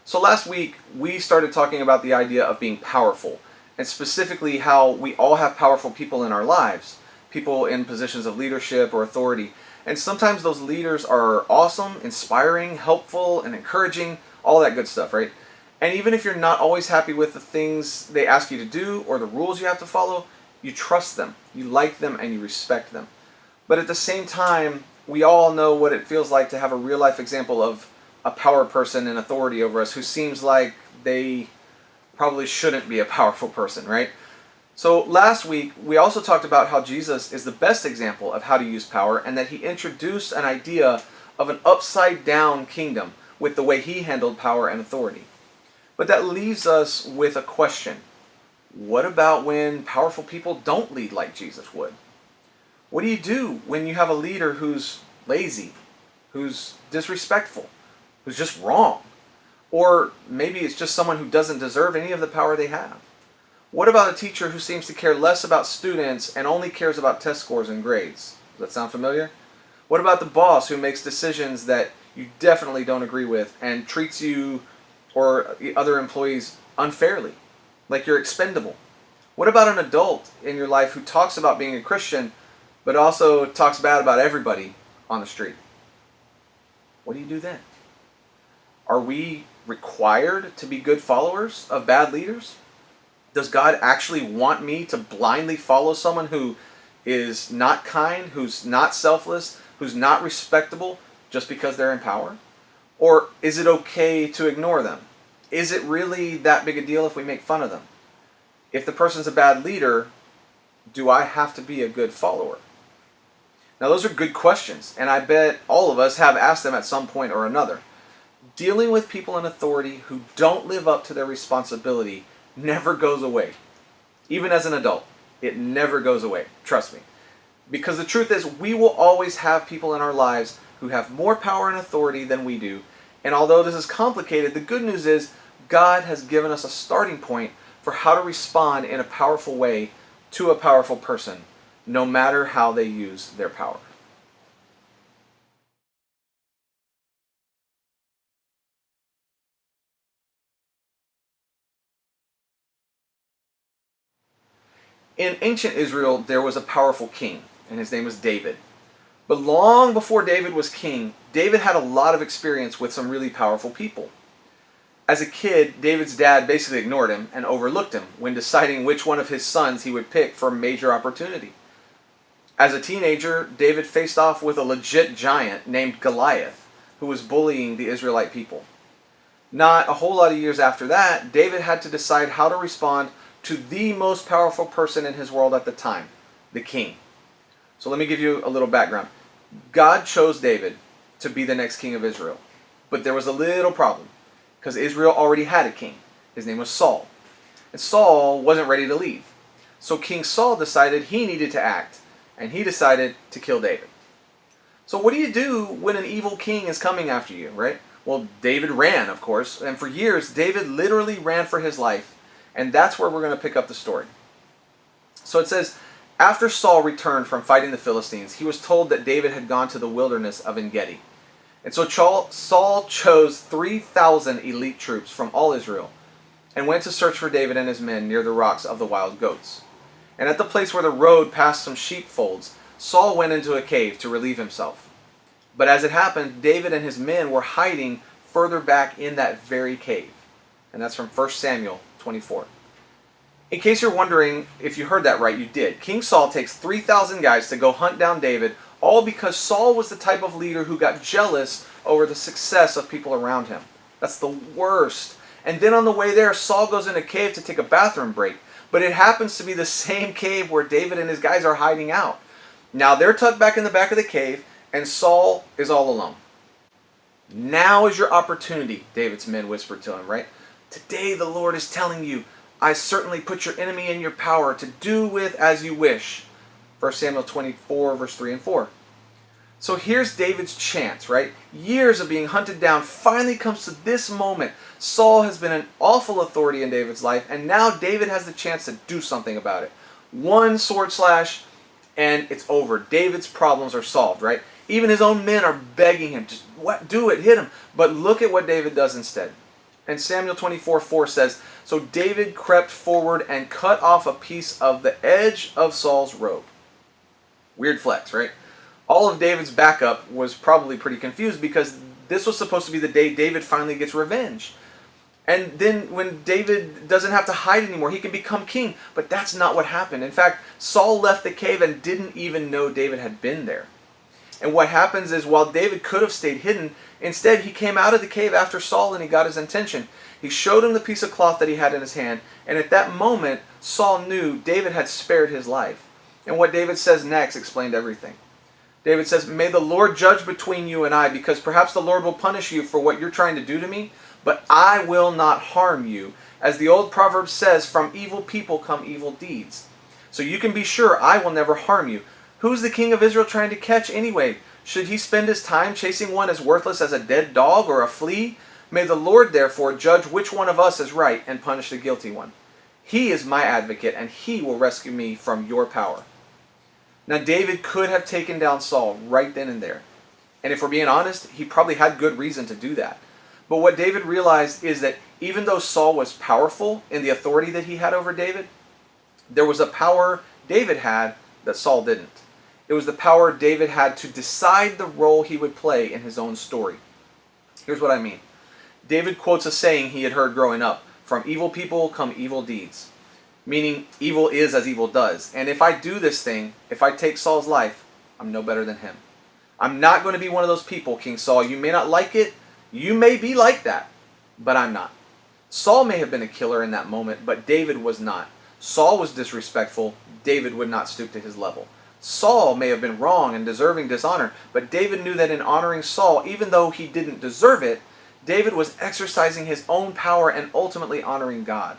So last week we started talking about the idea of being powerful, and specifically how we all have powerful people in our lives, people in positions of leadership or authority. And sometimes those leaders are awesome, inspiring, helpful, and encouraging, all that good stuff, right? And even if you're not always happy with the things they ask you to do or the rules you have to follow, you trust them, you like them, and you respect them. But at the same time, we all know what it feels like to have a real life example of a power person in authority over us who seems like they probably shouldn't be a powerful person, right? So last week, we also talked about how Jesus is the best example of how to use power, and that he introduced an idea of an upside down kingdom with the way he handled power and authority. But that leaves us with a question. What about when powerful people don't lead like Jesus would? What do you do when you have a leader who's lazy, who's disrespectful, who's just wrong? Or maybe it's just someone who doesn't deserve any of the power they have. What about a teacher who seems to care less about students and only cares about test scores and grades? Does that sound familiar? What about the boss who makes decisions that you definitely don't agree with and treats you or the other employees unfairly, like you're expendable? What about an adult in your life who talks about being a Christian but also talks bad about everybody on the street? What do you do then? Are we required to be good followers of bad leaders? Does God actually want me to blindly follow someone who is not kind, who's not selfless, who's not respectable just because they're in power? Or is it okay to ignore them? Is it really that big a deal if we make fun of them? If the person's a bad leader, do I have to be a good follower? Now those are good questions, and I bet all of us have asked them at some point or another. Dealing with people in authority who don't live up to their responsibility never goes away. Even as an adult, it never goes away. Trust me. Because the truth is, we will always have people in our lives who have more power and authority than we do. And although this is complicated, the good news is God has given us a starting point for how to respond in a powerful way to a powerful person, no matter how they use their power. In ancient Israel, there was a powerful king, and his name was David. But long before David was king, David had a lot of experience with some really powerful people. As a kid, David's dad basically ignored him and overlooked him when deciding which one of his sons he would pick for a major opportunity. As a teenager, David faced off with a legit giant named Goliath, who was bullying the Israelite people. Not a whole lot of years after that, David had to decide how to respond to the most powerful person in his world at the time, the king. So let me give you a little background. God chose David to be the next king of Israel. But there was a little problem, because Israel already had a king. His name was Saul. And Saul wasn't ready to leave. So King Saul decided he needed to act, and he decided to kill David. So what do you do when an evil king is coming after you, right? Well, David ran, of course, and for years, David literally ran for his life. And that's where we're going to pick up the story. So it says, after Saul returned from fighting the Philistines, he was told that David had gone to the wilderness of En-gedi. And so Saul chose 3,000 elite troops from all Israel and went to search for David and his men near the rocks of the wild goats. And at the place where the road passed some sheepfolds, Saul went into a cave to relieve himself. But as it happened, David and his men were hiding further back in that very cave. And that's from 1 Samuel 24. In case you're wondering if you heard that right, you did. King Saul takes 3,000 guys to go hunt down David, all because Saul was the type of leader who got jealous over the success of people around him. That's the worst. And then on the way there, Saul goes in a cave to take a bathroom break. But it happens to be the same cave where David and his guys are hiding out. Now they're tucked back in the back of the cave, and Saul is all alone. Now is your opportunity, David's men whispered to him, right? Today the Lord is telling you, I certainly put your enemy in your power to do with as you wish. 1 Samuel 24, verse 3 and 4. So here's David's chance, right? Years of being hunted down finally comes to this moment. Saul has been an awful authority in David's life, and now David has the chance to do something about it. One sword slash, and it's over. David's problems are solved, right? Even his own men are begging him, just do it, hit him. But look at what David does instead. And Samuel 24:4 says, "So David crept forward and cut off a piece of the edge of Saul's robe." Weird flex, right? All of David's backup was probably pretty confused because this was supposed to be the day David finally gets revenge. And then when David doesn't have to hide anymore, he can become king. But that's not what happened. In fact, Saul left the cave and didn't even know David had been there. And what happens is, while David could have stayed hidden, instead he came out of the cave after Saul and he got his intention. He showed him the piece of cloth that he had in his hand, and at that moment, Saul knew David had spared his life. And what David says next explained everything. David says, "May the Lord judge between you and I, because perhaps the Lord will punish you for what you're trying to do to me, but I will not harm you. As the old proverb says, from evil people come evil deeds. So you can be sure I will never harm you. Who's the king of Israel trying to catch anyway? Should he spend his time chasing one as worthless as a dead dog or a flea? May the Lord therefore judge which one of us is right and punish the guilty one. He is my advocate, and he will rescue me from your power." Now David could have taken down Saul right then and there. And if we're being honest, he probably had good reason to do that. But what David realized is that even though Saul was powerful in the authority that he had over David, there was a power David had that Saul didn't. It was the power David had to decide the role he would play in his own story. Here's what I mean. David quotes a saying he had heard growing up: "From evil people come evil deeds." Meaning, evil is as evil does. And if I do this thing, if I take Saul's life, I'm no better than him. I'm not going to be one of those people, King Saul. You may not like it. You may be like that. But I'm not. Saul may have been a killer in that moment, but David was not. Saul was disrespectful. David would not stoop to his level. Saul may have been wrong and deserving dishonor, but David knew that in honoring Saul, even though he didn't deserve it, David was exercising his own power and ultimately honoring God.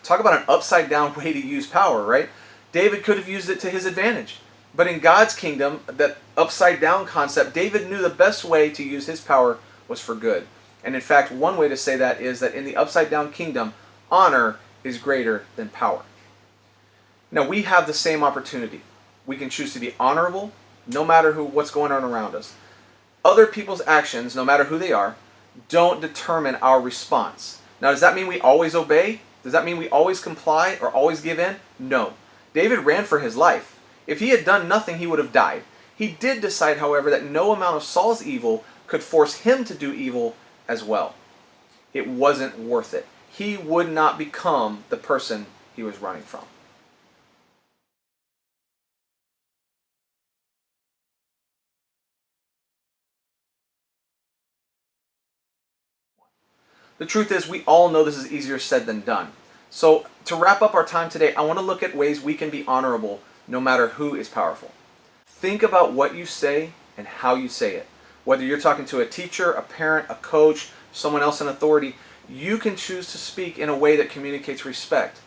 Talk about an upside down way to use power, right? David could have used it to his advantage. But in God's kingdom, that upside down concept, David knew the best way to use his power was for good. And in fact, one way to say that is that in the upside down kingdom, honor is greater than power. Now we have the same opportunity. We can choose to be honorable no matter what's going on around us. Other people's actions, no matter who they are, don't determine our response. Now, does that mean we always obey? Does that mean we always comply or always give in? No. David ran for his life. If he had done nothing, he would have died. He did decide, however, that no amount of Saul's evil could force him to do evil as well. It wasn't worth it. He would not become the person he was running from. The truth is, we all know this is easier said than done. So, to wrap up our time today, I want to look at ways we can be honorable no matter who is powerful. Think about what you say and how you say it. Whether you're talking to a teacher, a parent, a coach, someone else in authority, you can choose to speak in a way that communicates respect.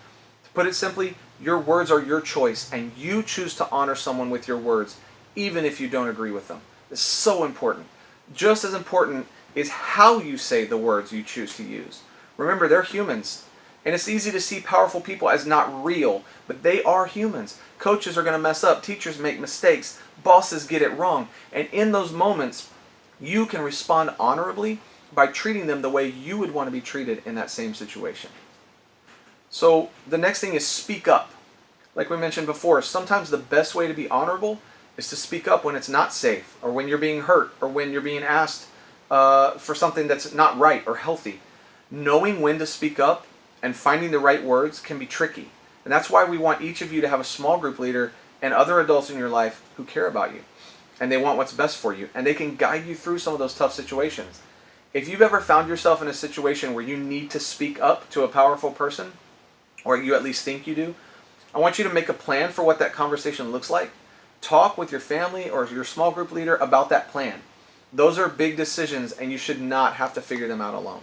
To put it simply, your words are your choice, and you choose to honor someone with your words, even if you don't agree with them. It's so important. Just as important is how you say the words you choose to use. Remember, they're humans. And it's easy to see powerful people as not real, but they are humans. Coaches are going to mess up. Teachers make mistakes. Bosses get it wrong. And in those moments, you can respond honorably by treating them the way you would want to be treated in that same situation. So the next thing is speak up. Like we mentioned before, sometimes the best way to be honorable is to speak up when it's not safe, or when you're being hurt, or when you're being asked for something that's not right or healthy. Knowing when to speak up and finding the right words can be tricky. And that's why we want each of you to have a small group leader and other adults in your life who care about you. And they want what's best for you. And they can guide you through some of those tough situations. If you've ever found yourself in a situation where you need to speak up to a powerful person, or you at least think you do, I want you to make a plan for what that conversation looks like. Talk with your family or your small group leader about that plan. Those are big decisions, and you should not have to figure them out alone.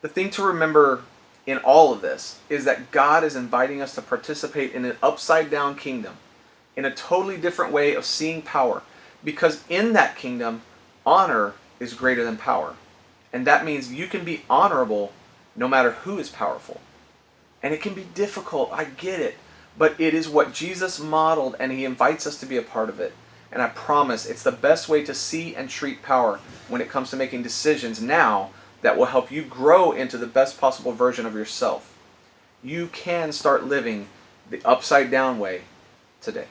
The thing to remember in all of this is that God is inviting us to participate in an upside-down kingdom, in a totally different way of seeing power, because in that kingdom, honor is greater than power. And that means you can be honorable no matter who is powerful. And it can be difficult, I get it, but it is what Jesus modeled, and he invites us to be a part of it. And I promise it's the best way to see and treat power when it comes to making decisions now, that will help you grow into the best possible version of yourself. You can start living the upside down way today.